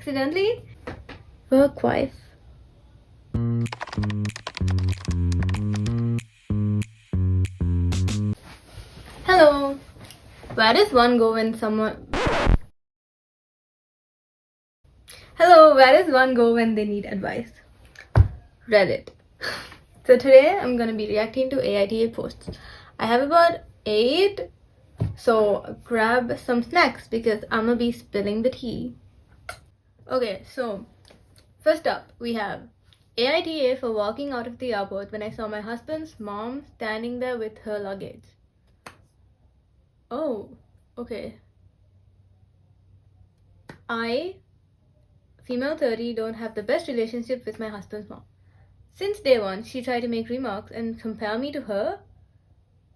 accidentally work wife. Hello. Where does one go when someone Hello, where does one go when they need advice? Reddit. So today I'm gonna be reacting to AITA posts. I have about 8, so grab some snacks because I'm gonna be spilling the tea. Okay, so first up we have AITA for walking out of the airport when I saw my husband's mom standing there with her luggage. Oh, okay. I, female 30, don't have the best relationship with my husband's mom. Since day one, she tried to make remarks and compare me to her.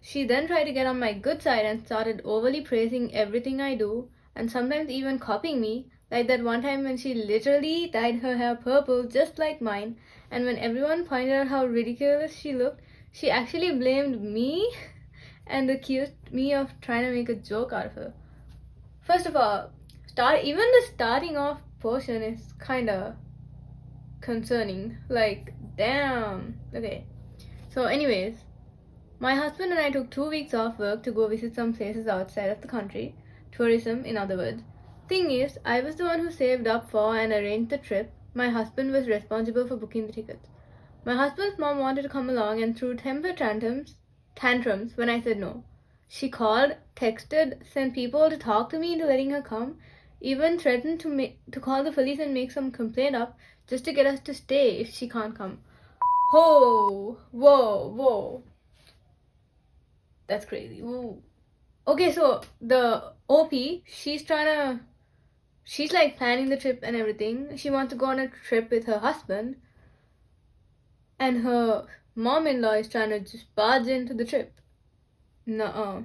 She then tried to get on my good side and started overly praising everything I do and sometimes even copying me, like that one time when she literally dyed her hair purple just like mine, and when everyone pointed out how ridiculous she looked, she actually blamed me and accused me of trying to make a joke out of her. First of all, even the starting off portion is kinda concerning. Like, damn. Okay. So, anyways, my husband and I took 2 weeks off work to go visit some places outside of the country. Tourism, in other words. Thing is, I was the one who saved up for and arranged the trip. My husband was responsible for booking the tickets. My husband's mom wanted to come along and threw temper tantrums when I said no. She called, texted, sent people to talk to me into letting her come, even threatened to call the police and make some complaint up just to get us to stay if she can't come. Whoa, whoa. That's crazy. Whoa. Okay, so the OP, she's like planning the trip and everything. She wants to go on a trip with her husband, and her mom-in-law is trying to just barge into the trip. Nuh-uh.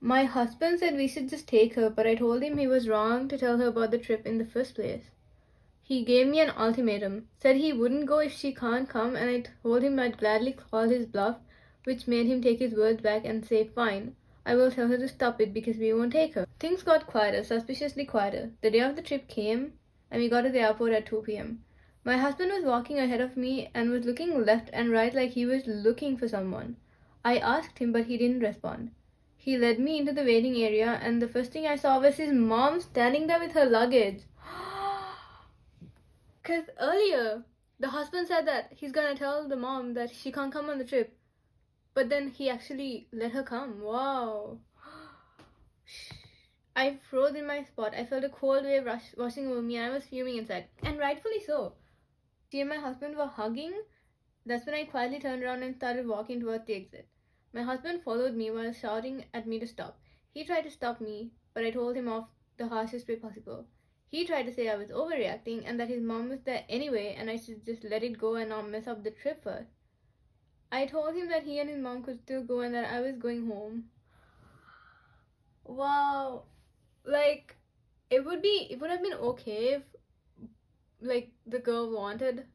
My husband said we should just take her, but I told him he was wrong to tell her about the trip in the first place. He gave me an ultimatum, said he wouldn't go if she can't come, and I told him I'd gladly call his bluff, which made him take his words back and say, fine, I will tell her to stop it because we won't take her. Things got quieter, suspiciously quieter. The day of the trip came, and we got to the airport at 2 p.m. My husband was walking ahead of me and was looking left and right like he was looking for someone. I asked him, but he didn't respond. He led me into the waiting area, and the first thing I saw was his mom standing there with her luggage. Because earlier, the husband said that he's gonna tell the mom that she can't come on the trip, but then he actually let her come. Wow. I froze in my spot. I felt a cold wave washing over me, and I was fuming inside. And rightfully so. She and my husband were hugging. That's when I quietly turned around and started walking towards the exit. My husband followed me while shouting at me to stop. He tried to stop me, but I told him off the harshest way possible. He tried to say I was overreacting and that his mom was there anyway and I should just let it go and not mess up the trip first. I told him that he and his mom could still go and that I was going home. Wow. Like, it would have been okay if, like, the girl wanted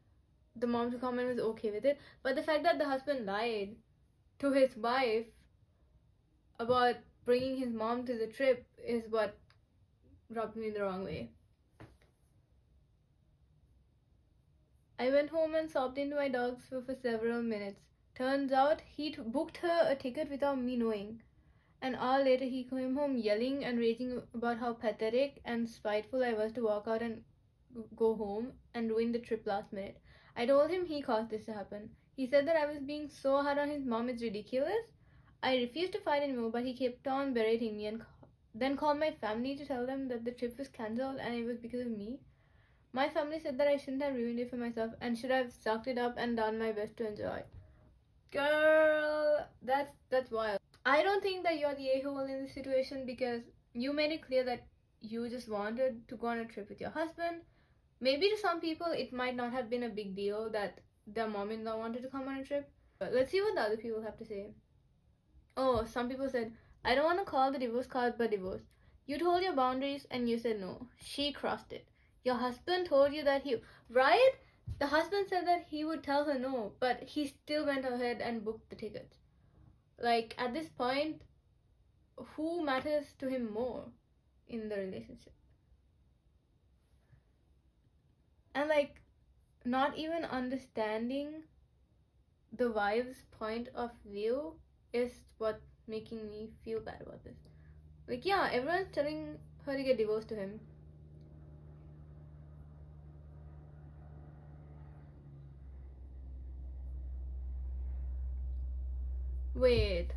the mom to come and was okay with it, but the fact that the husband lied to his wife about bringing his mom to the trip is what rubbed me the wrong way. I went home and sobbed into my dog's fur for several minutes. Turns out he booked her a ticket without me knowing. An hour later, he came home yelling and raging about how pathetic and spiteful I was to walk out and go home and ruin the trip last minute. I told him he caused this to happen. He said that I was being so hard on his mom is ridiculous. I refused to fight anymore, but he kept on berating me and then called my family to tell them that the trip was cancelled and it was because of me. My family said that I shouldn't have ruined it for myself and should have sucked it up and done my best to enjoy. Girl, that's wild. I don't think that you're the a-hole in this situation because you made it clear that you just wanted to go on a trip with your husband. Maybe to some people it might not have been a big deal that their mom-in-law wanted to come on a trip. But let's see what the other people have to say. Oh, some people said, I don't want to call the divorce card but divorce. You told your boundaries and you said no. She crossed it. Your husband told you that right? The husband said that he would tell her no, but he still went ahead and booked the tickets. Like, at this point, who matters to him more in the relationship? And like, not even understanding the wife's point of view is what making me feel bad about this. Like, yeah, everyone's telling her to get divorced to him. Wait.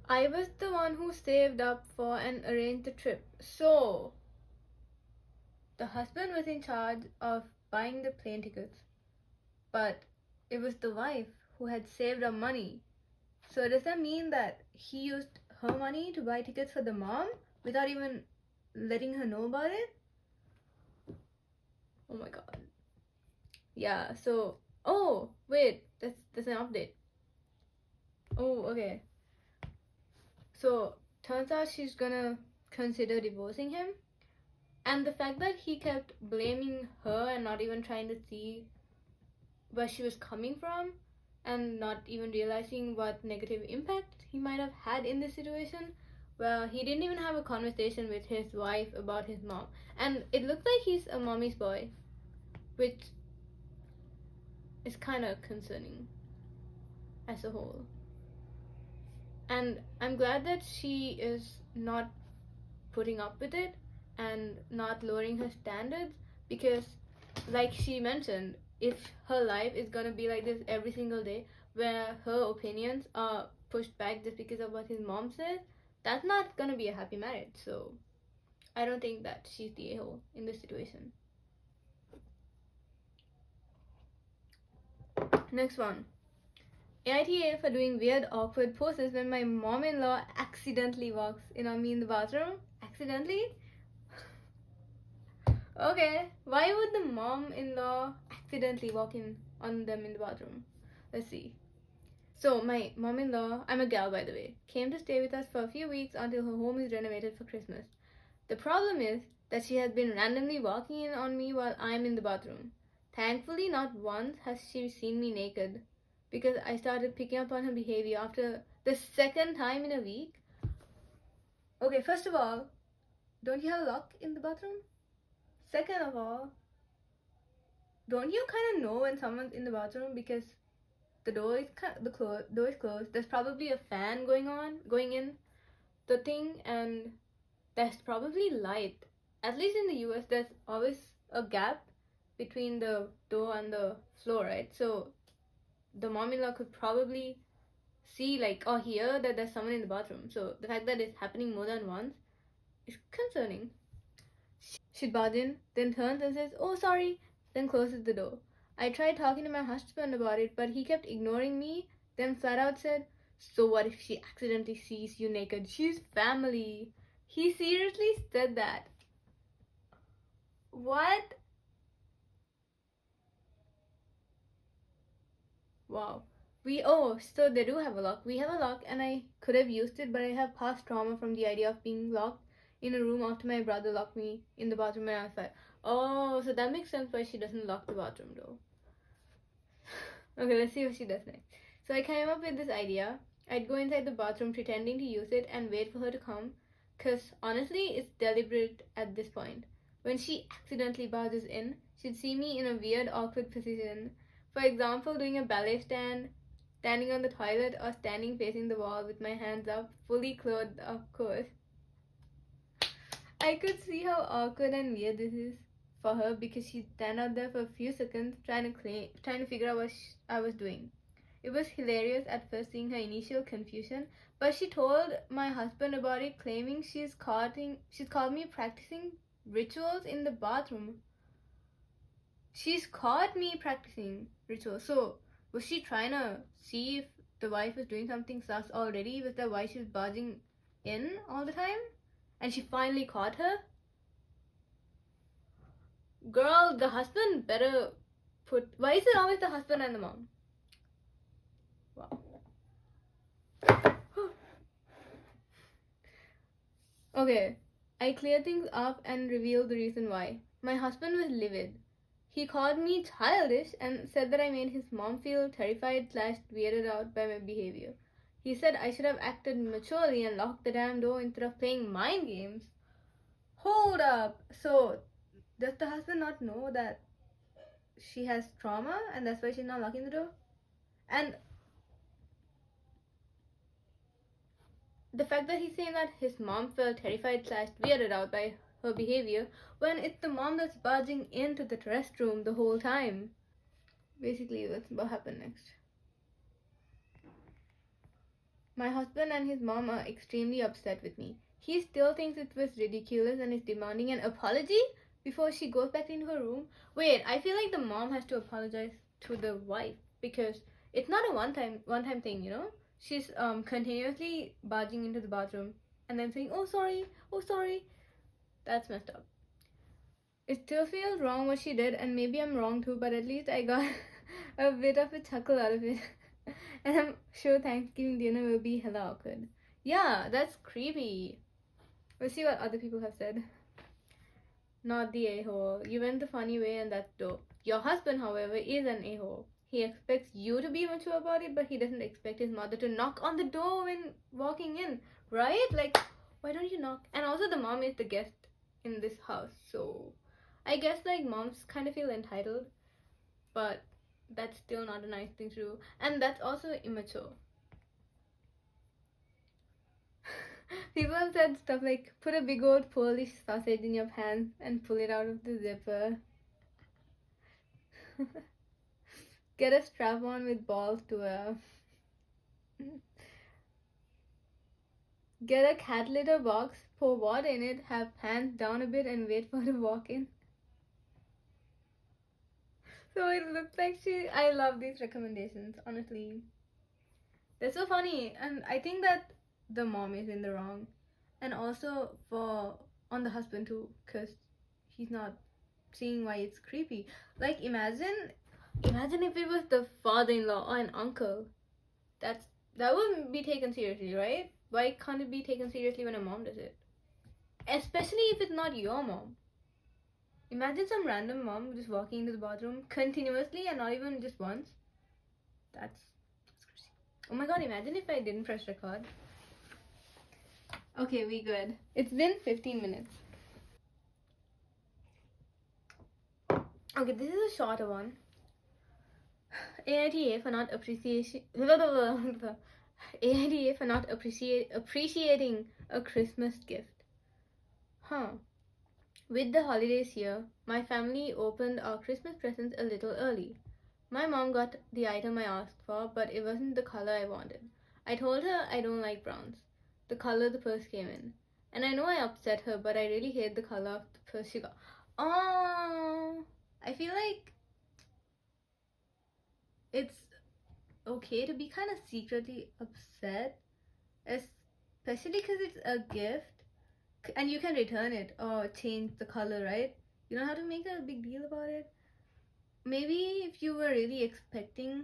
I was the one who saved up for and arranged the trip. So, the husband was in charge of buying the plane tickets, but it was the wife who had saved up money. So, does that mean that he used her money to buy tickets for the mom without even letting her know about it? Oh my god. Yeah, so. Oh, wait, that's an update. Oh, okay. So, turns out she's gonna consider divorcing him. And the fact that he kept blaming her and not even trying to see where she was coming from and not even realizing what negative impact he might have had in this situation. Well, he didn't even have a conversation with his wife about his mom. And it looks like he's a mommy's boy, which is kind of concerning as a whole. And I'm glad that she is not putting up with it and not lowering her standards, because like she mentioned, if her life is gonna be like this every single day where her opinions are pushed back just because of what his mom says, that's not gonna be a happy marriage. So I don't think that she's the a-hole in this situation. Next one. AITA for doing weird awkward poses when my mom-in-law accidentally walks in on me in the bathroom. Accidentally? Okay, why would the mom-in-law accidentally walk in on them in the bathroom? Let's see. So my mom-in-law, I'm a gal by the way, came to stay with us for a few weeks until her home is renovated for Christmas. The problem is that she has been randomly walking in on me while I'm in the bathroom. Thankfully, not once has she seen me naked, because I started picking up on her behavior after the second time in a week. Okay, first of all, don't you have a lock in the bathroom? Second of all, don't you kind of know when someone's in the bathroom because the door is door is closed. There's probably a fan going in the thing, and there's probably light. At least in the US, there's always a gap between the door and the floor, right? So the mom-in-law could probably see, like, or hear that there's someone in the bathroom. So the fact that it's happening more than once is concerning. She'd barge in, then turns and says, "Oh, sorry," then closes the door. I tried talking to my husband about it, but he kept ignoring me, then flat out said, "So what if she accidentally sees you naked? She's family." He seriously said that. What? Wow. So they do have a lock. We have a lock, and I could have used it, but I have past trauma from the idea of being locked in a room after my brother locked me in the bathroom when I was 5. Oh, so that makes sense why she doesn't lock the bathroom door. Okay, let's see what she does next. So I came up with this idea. I'd go inside the bathroom pretending to use it and wait for her to come, because honestly, it's deliberate at this point. When she accidentally barges in, she'd see me in a weird, awkward position. For example, doing a ballet stand, standing on the toilet, or standing facing the wall with my hands up, fully clothed, of course. I could see how awkward and weird this is for her, because she'd stand out there for a few seconds trying to figure out what I was doing. It was hilarious at first seeing her initial confusion, but she told my husband about it, claiming she's caught me practicing rituals in the bathroom. She's caught me practicing rituals. So was she trying to see if the wife was doing something sus already? Was that why she was barging in all the time? And she finally caught her? Girl, the husband better why is it always the husband and the mom? Wow. Okay, I cleared things up and revealed the reason why. My husband was livid. He called me childish and said that I made his mom feel terrified / weirded out by my behavior. He said I should have acted maturely and locked the damn door instead of playing mind games. Hold up! So, does the husband not know that she has trauma and that's why she's not locking the door? And the fact that he's saying that his mom felt terrified / weirded out by her behavior when it's the mom that's barging into the restroom the whole time. Basically, that's what happened next. My husband and his mom are extremely upset with me. He still thinks it was ridiculous and is demanding an apology before she goes back into her room. Wait, I feel like the mom has to apologize to the wife because it's not a one-time thing, you know? She's continuously barging into the bathroom and then saying, "Oh sorry, oh sorry." That's messed up. It still feels wrong what she did, and maybe I'm wrong too, but at least I got a bit of a chuckle out of it. And I'm sure Thanksgiving dinner will be hella awkward. Yeah, that's creepy. We'll see what other people have said. Not the a-hole. You went the funny way and that's dope. Your husband, however, is an a-hole. He expects you to be mature about it, but he doesn't expect his mother to knock on the door when walking in, right? Like, why don't you knock? And also the mom is the guest in this house, so I guess like moms kind of feel entitled, but that's still not a nice thing to do, and that's also immature. People have said stuff like, put a big old Polish sausage in your pants and pull it out of the zipper. Get a strap on with balls to wear. Get a cat litter box, pour water in it, have pants down a bit and wait for her to walk in. So it looks like I love these recommendations, honestly. They're so funny, and I think that the mom is in the wrong, and also on the husband too, because he's not seeing why it's creepy. Like imagine if it was the father-in-law or an uncle. That wouldn't be taken seriously, right? Why can't it be taken seriously when a mom does it? Especially if it's not your mom. Imagine some random mom just walking into the bathroom continuously and not even just once. That's crazy. Oh my god, imagine if I didn't press record. Okay, we good. It's been 15 minutes. Okay, this is a shorter one. AITA for not appreciating a Christmas gift. With the holidays here, my family opened our Christmas presents a little early. My mom got the item I asked for, but it wasn't the color I wanted. I told her I don't like browns, the color the purse came in. And I know I upset her, but I really hate the color of the purse she got. Oh, I feel like it's okay to be kind of secretly upset, especially because it's a gift and you can return it or change the color, right? You don't have to make a big deal about it. Maybe if you were really expecting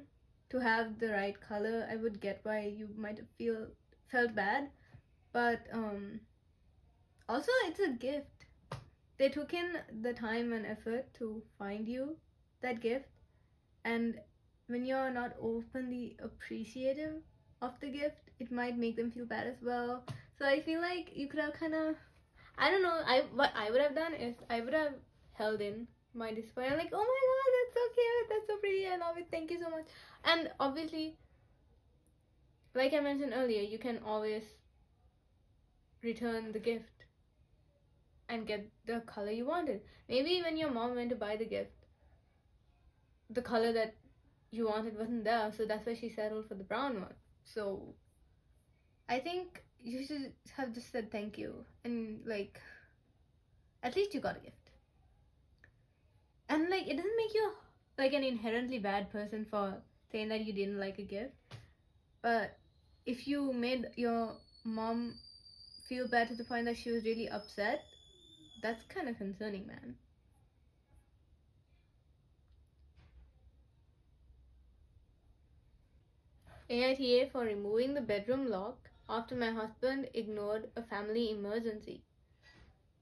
to have the right color, I would get why you might have felt bad, but also it's a gift. They took in the time and effort to find you that gift, and when you're not openly appreciative of the gift, it might make them feel bad as well. So I feel like you could have kind of, I don't know, what I would have done is I would have held in my disappointment. I'm like, oh my god, that's so cute, that's so pretty, I love it, thank you so much. And obviously, like I mentioned earlier, you can always return the gift and get the color you wanted. Maybe when your mom went to buy the gift, the color that you wanted wasn't there, so that's why she settled for the brown one. So I think you should have just said thank you, and like at least you got a gift. And like it doesn't make you like an inherently bad person for saying that you didn't like a gift, but if you made your mom feel bad to the point that she was really upset, that's kind of concerning, man. AITA for removing the bedroom lock after my husband ignored a family emergency.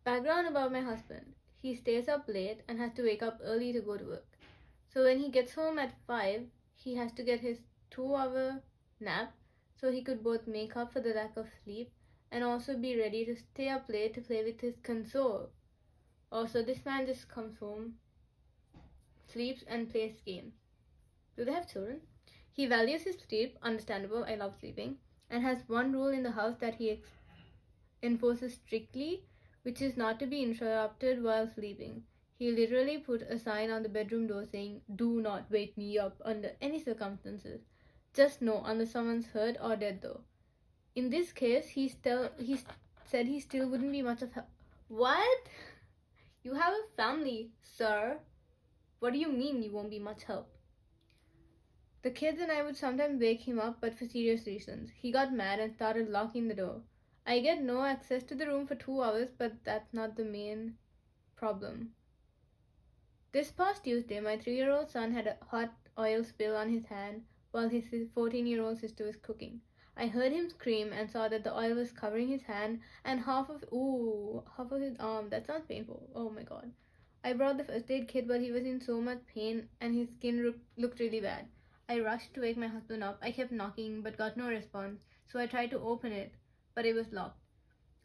Background about my husband. He stays up late and has to wake up early to go to work. So when he gets home at 5, he has to get his 2-hour nap so so he could both make up for the lack of sleep and also be ready to stay up late to play with his console. Also, this man just comes home, sleeps, and plays games. Do they have children? He values his sleep, understandable, I love sleeping, and has one rule in the house that he enforces strictly, which is not to be interrupted while sleeping. He literally put a sign on the bedroom door saying, "Do not wake me up under any circumstances. Just no, unless someone's hurt or dead though." In this case, he said he still wouldn't be much of help. What? You have a family, sir. What do you mean you won't be much help? The kids and I would sometimes wake him up, but for serious reasons. He got mad and started locking the door. I get no access to the room for 2 hours, but that's not the main problem. This past Tuesday, my 3-year-old son had a hot oil spill on his hand while his 14-year-old sister was cooking. I heard him scream and saw that the oil was covering his hand and half of his arm. That sounds painful. Oh my god. I brought the first aid kit, but he was in so much pain and his skin looked really bad. I rushed to wake my husband up. I kept knocking but got no response, so I tried to open it, but it was locked.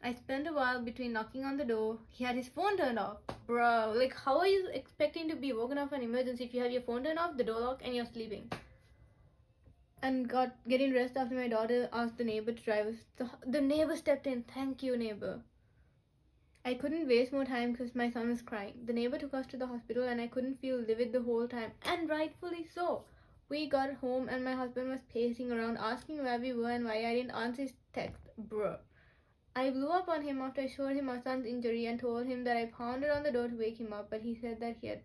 I spent a while between knocking on the door. He had his phone turned off. Bro, like, how are you expecting to be woken up for an emergency if you have your phone turned off, the door locked, and you're sleeping? And getting dressed after my daughter asked the neighbor to drive us. The neighbor stepped in. Thank you, neighbor. I couldn't waste more time because my son was crying. The neighbor took us to the hospital and I couldn't feel livid the whole time, and rightfully so. We got home and my husband was pacing around asking where we were and why I didn't answer his text. Bruh. I blew up on him after I showed him our son's injury and told him that I pounded on the door to wake him up, but he said that he had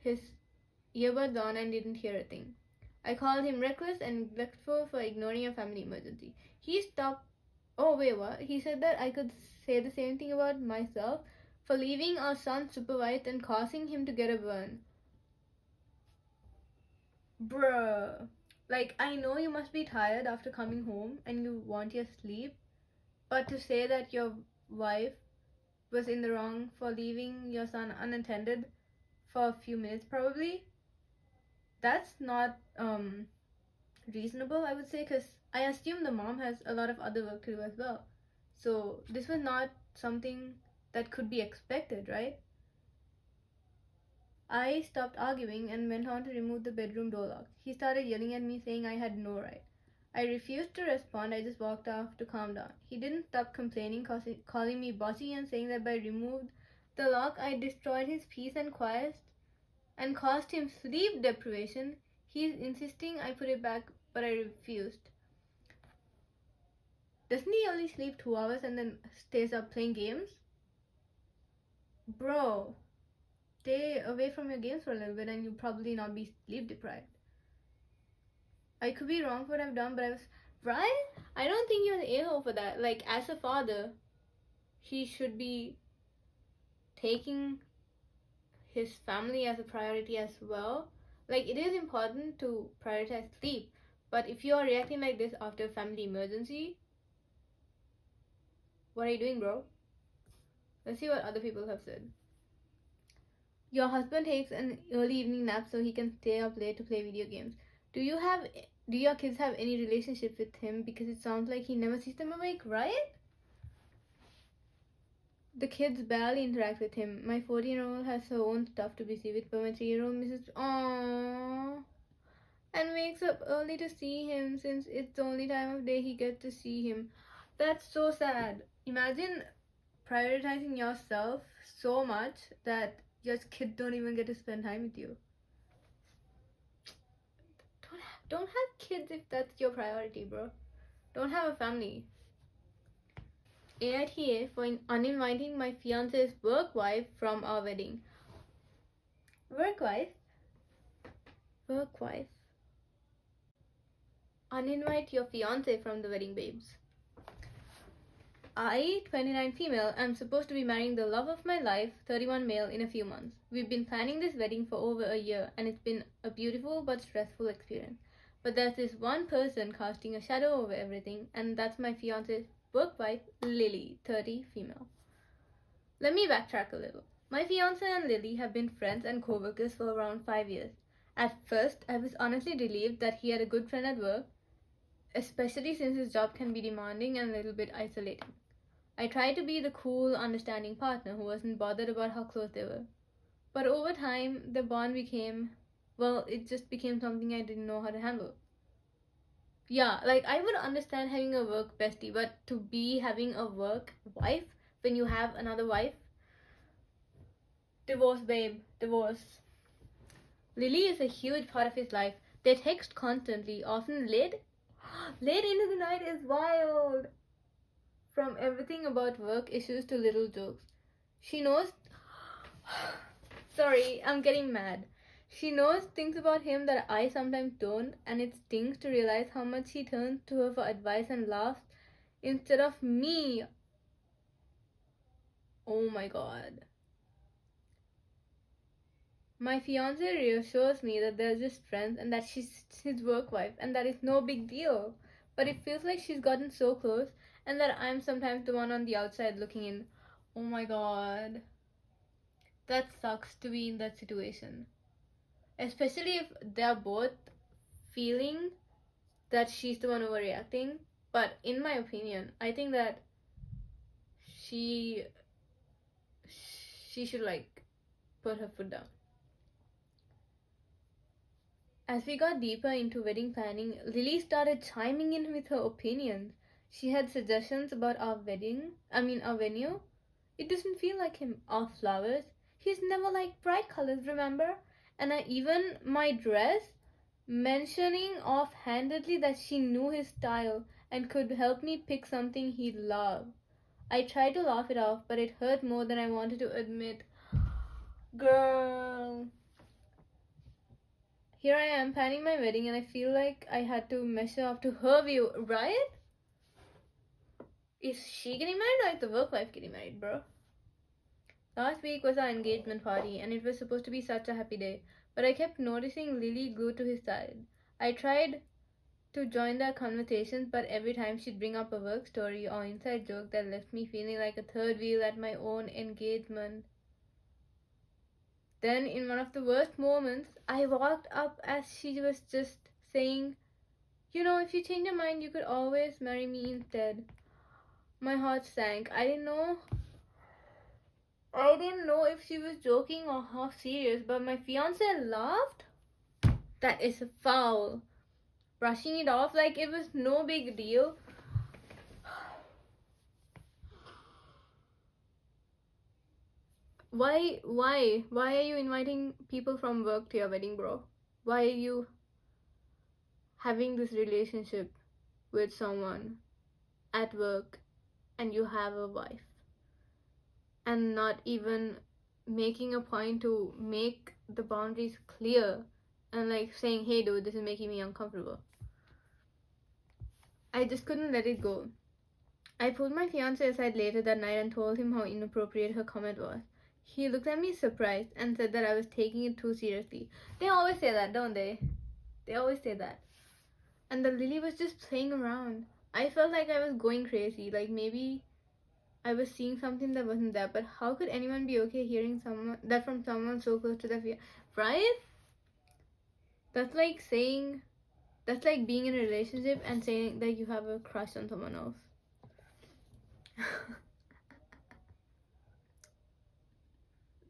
his earbuds on and didn't hear a thing. I called him reckless and neglectful for ignoring a family emergency. He stopped. Oh, wait, what? He said that I could say the same thing about myself for leaving our son supervised and causing him to get a burn. Bruh. Like, I know you must be tired after coming home and you want your sleep, but to say that your wife was in the wrong for leaving your son unattended for a few minutes probably, that's not reasonable, I would say, because I assume the mom has a lot of other work to do as well. So this was not something that could be expected, right? I stopped arguing and went on to remove the bedroom door lock. He started yelling at me saying I had no right. I refused to respond. I just walked off to calm down. He didn't stop complaining, calling me bossy and saying that by removed the lock I destroyed his peace and quiet and caused him sleep deprivation. He's insisting I put it back, but I refused. Doesn't he only sleep 2 hours and then stays up playing games? Bro, stay away from your games for a little bit and you'll probably not be sleep deprived. I could be wrong for what I've done, but I was right. I don't think you're an a-hole for that. Like, as a father, he should be taking his family as a priority as well. Like, it is important to prioritize sleep, but if you are reacting like this after a family emergency, what are you doing, bro? Let's see what other people have said. Your husband takes an early evening nap so he can stay up late to play video games. Do your kids have any relationship with him? Because it sounds like he never sees them awake, right? The kids barely interact with him. My 14-year-old has her own stuff to be busy with, but my 3-year-old misses aww and wakes up early to see him since it's the only time of day he gets to see him. That's so sad. Imagine prioritizing yourself so much that your kids don't even get to spend time with you. Don't have kids if that's your priority, bro. Don't have a family. AITA for uninviting my fiance's work wife from our wedding. Work wife? Work wife. Uninvite your fiance from the wedding, babes. I, 29 female, am supposed to be marrying the love of my life, 31 male, in a few months. We've been planning this wedding for over a year and it's been a beautiful but stressful experience. But there's this one person casting a shadow over everything, and that's my fiance's work wife, Lily, 30, female. Let me backtrack a little. My fiance and Lily have been friends and co-workers for around 5 years. At first, I was honestly relieved that he had a good friend at work especially since his job can be demanding and a little bit isolating. I tried to be the cool, understanding partner who wasn't bothered about how close they were. But over time, the bond became, well, it just became something I didn't know how to handle. Yeah, like I would understand having a work bestie, but to be having a work wife when you have another wife, divorce, babe, divorce. Lily is a huge part of his life. They text constantly, often late. Late into the night is wild. From everything about work issues to little jokes. She knows. Sorry, I'm getting mad. She knows things about him that I sometimes don't, and it stings to realize how much he turns to her for advice and laughs instead of me. Oh my god. My fiance reassures me that they're just friends and that she's his work wife and that it's no big deal. But it feels like she's gotten so close and that I'm sometimes the one on the outside looking in. Oh my god. That sucks to be in that situation. Especially if they're both feeling that she's the one overreacting. But in my opinion, I think that she should like put her foot down. As we got deeper into wedding planning, Lily started chiming in with her opinions. She had suggestions about our venue. It doesn't feel like him. Our flowers. He's never liked bright colors, remember? And even my dress, mentioning offhandedly that she knew his style and could help me pick something he'd love. I tried to laugh it off, but it hurt more than I wanted to admit. Girl. Here I am planning my wedding and I feel like I had to measure up to her view, right? Is she getting married or is the work wife getting married, bro? Last week was our engagement party and it was supposed to be such a happy day, but I kept noticing Lily glued to his side. I tried to join their conversations, but every time she'd bring up a work story or inside joke that left me feeling like a third wheel at my own engagement. Then, in one of the worst moments, I walked up as she was just saying, "You know, if you change your mind, you could always marry me instead." My heart sank. I didn't know if she was joking or half serious, but my fiance laughed. That is foul. Brushing it off like it was no big deal. Why are you inviting people from work to your wedding, bro? Why are you having this relationship with someone at work and you have a wife and not even making a point to make the boundaries clear and like saying, "Hey dude, this is making me uncomfortable"? I just couldn't let it go. I pulled my fiance aside later that night and told him how inappropriate her comment was. He looked at me surprised and said that I was taking it too seriously. They always say that, don't they? They always say that. And the Lily was just playing around. I felt like I was going crazy, like maybe I was seeing something that wasn't there. But how could anyone be okay hearing that from someone so close to their fear? Right? That's like being in a relationship and saying that you have a crush on someone else.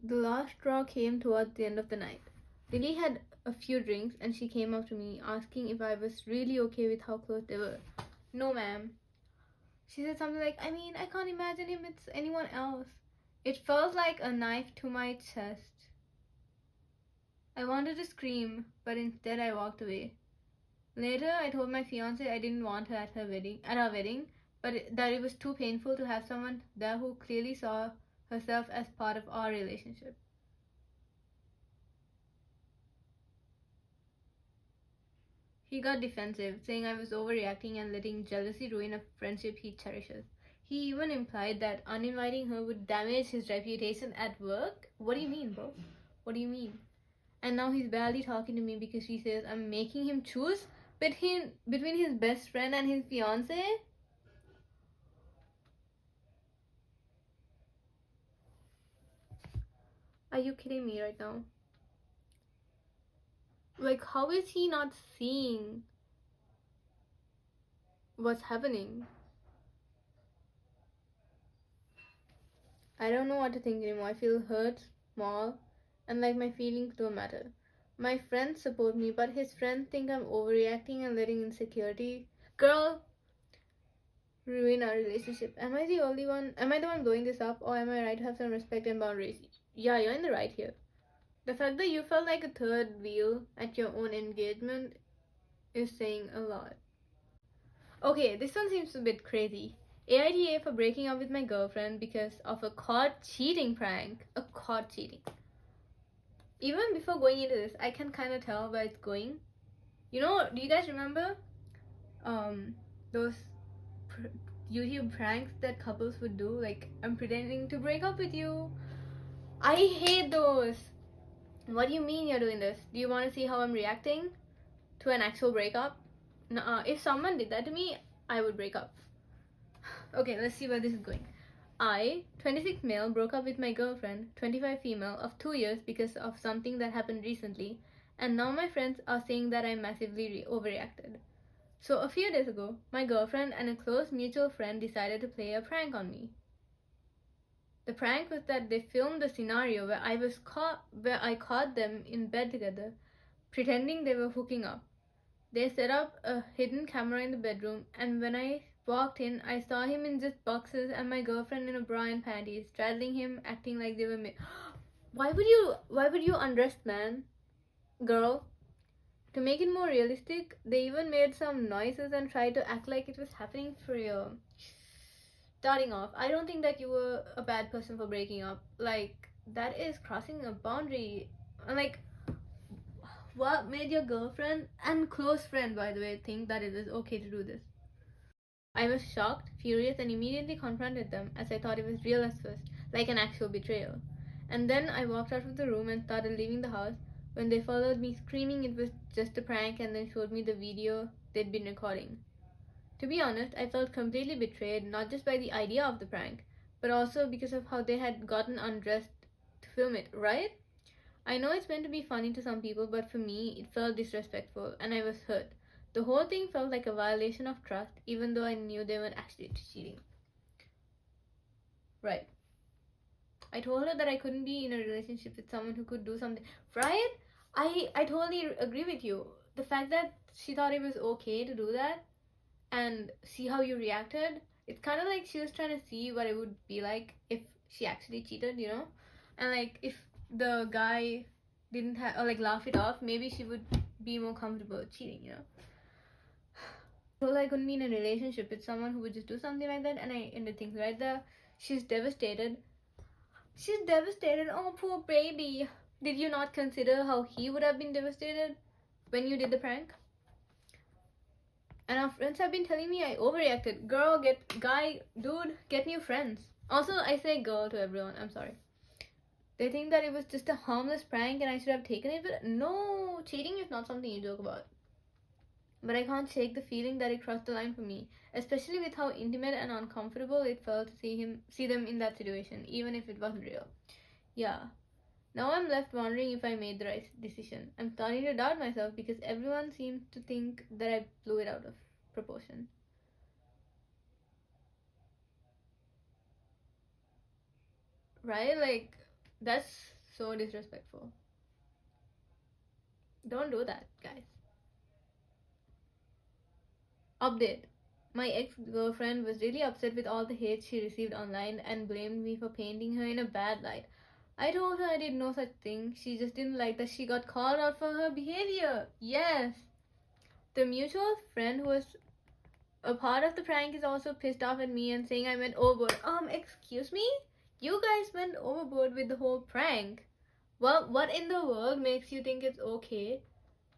The last straw came towards the end of the night. Lily had a few drinks and she came up to me asking if I was really okay with how close they were. "No, ma'am." She said something like, I can't imagine him with anyone else." It felt like a knife to my chest. I wanted to scream, but instead I walked away. Later, I told my fiance I didn't want her at our wedding, but that it was too painful to have someone there who clearly saw herself as part of our relationship. He got defensive, saying I was overreacting and letting jealousy ruin a friendship he cherishes. He even implied that uninviting her would damage his reputation at work. What do you mean, bro? What do you mean? And now he's barely talking to me because he says I'm making him choose between his best friend and his fiance. Are you kidding me right now? Like, how is he not seeing What's happening? I don't know what to think anymore. I feel hurt, small, and like my feelings don't matter. My friends support me, but his friends think I'm overreacting and letting insecurity, girl, ruin our relationship. Am I the only one? Am I the one blowing this up, or am I right to have some respect and boundaries? Yeah, you're in the right here. The fact that you felt like a third wheel at your own engagement is saying a lot. Okay, this one seems a bit crazy. AITA for breaking up with my girlfriend because of a caught cheating prank. A caught cheating. Even before going into this, I can kind of tell where it's going. You know, do you guys remember those pr- YouTube pranks that couples would do? Like, I'm pretending to break up with you. I hate those. What do you mean you're doing this? Do you want to see how I'm reacting to an actual breakup? Nuh-uh. If someone did that to me, I would break up. Okay, let's see where this is going. I, 26 male, broke up with my girlfriend, 25 female, of 2 years because of something that happened recently, and now my friends are saying that I massively overreacted. So a few days ago, my girlfriend and a close mutual friend decided to play a prank on me. The prank was that they filmed a scenario where I caught them in bed together, pretending they were hooking up. They set up a hidden camera in the bedroom, and when I walked in, I saw him in just boxes and my girlfriend in a bra and panties, straddling him, acting like they were Why would you undress, man? Girl. To make it more realistic, they even made some noises and tried to act like it was happening for real. Starting off, I don't think that you were a bad person for breaking up. Like, that is crossing a boundary. Like, what made your girlfriend and close friend, by the way, think that it is okay to do this? I was shocked, furious, and immediately confronted them as I thought it was real at first, like an actual betrayal. And then I walked out of the room and started leaving the house when they followed me screaming it was just a prank and then showed me the video they'd been recording. To be honest, I felt completely betrayed, not just by the idea of the prank, but also because of how they had gotten undressed to film it, right? I know it's meant to be funny to some people, but for me, it felt disrespectful and I was hurt. The whole thing felt like a violation of trust, even though I knew they weren't actually cheating. Right. I told her that I couldn't be in a relationship with someone who could do something. Right? I totally agree with you. The fact that she thought it was okay to do that and see how you reacted, it's kind of like she was trying to see what it would be like if she actually cheated, you know? And like if the guy didn't have or like laugh it off, maybe she would be more comfortable cheating, you know? So I couldn't be in a relationship with someone who would just do something like that, and I ended things right there. She's devastated. She's devastated. Oh, poor baby. Did you not consider how he would have been devastated when you did the prank? And our friends have been telling me I overreacted. Girl, dude, get new friends. Also, I say girl to everyone. I'm sorry. They think that it was just a harmless prank and I should have taken it, but no, cheating is not something you joke about. But I can't shake the feeling that it crossed the line for me, especially with how intimate and uncomfortable it felt to see them in that situation, even if it wasn't real. Yeah. Now I'm left wondering if I made the right decision. I'm starting to doubt myself because everyone seems to think that I blew it out of proportion. Right? Like, that's so disrespectful. Don't do that, guys. Update. My ex girlfriend was really upset with all the hate she received online and blamed me for painting her in a bad light. I told her I did no such thing. She just didn't like that she got called out for her behavior. Yes. The mutual friend who was a part of the prank is also pissed off at me and saying I went overboard. Excuse me? You guys went overboard with the whole prank. Well, what in the world makes you think it's okay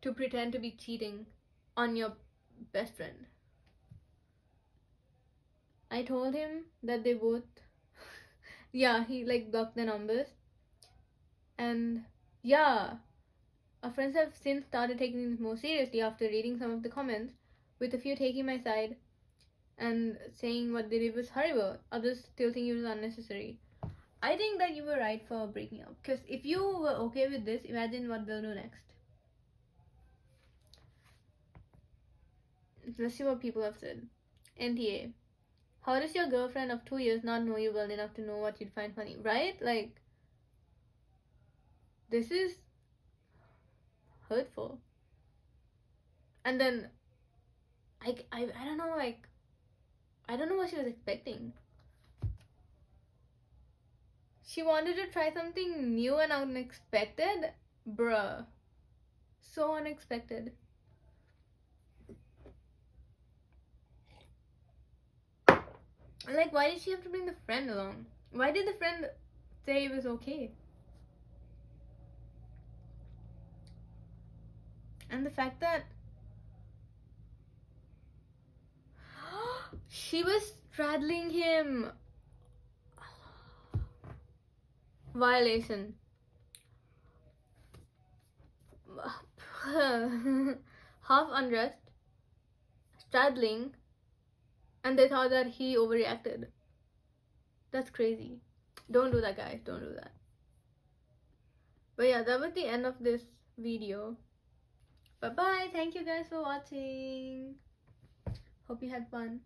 to pretend to be cheating on your best friend? I told him that they both, yeah, he like blocked the numbers. And yeah, our friends have since started taking this more seriously after reading some of the comments, with a few taking my side and saying what they did was horrible. Others still think it was unnecessary. I think that you were right for breaking up, because if you were okay with this, imagine what they'll do next. Let's see what people have said. NTA. How does your girlfriend of 2 years not know you well enough to know what you'd find funny? Right? Like, this is hurtful. And then, I don't know, like, I don't know what she was expecting. She wanted to try something new and unexpected? Bruh. So unexpected. Like, why did she have to bring the friend along? Why did the friend say it was okay? And the fact that she was straddling him. Violation. Half undressed, straddling, and they thought that he overreacted. That's crazy. Don't do that, guys. Don't do that. But yeah, that was the end of this video. Bye bye. Thank you guys for watching. Hope you had fun.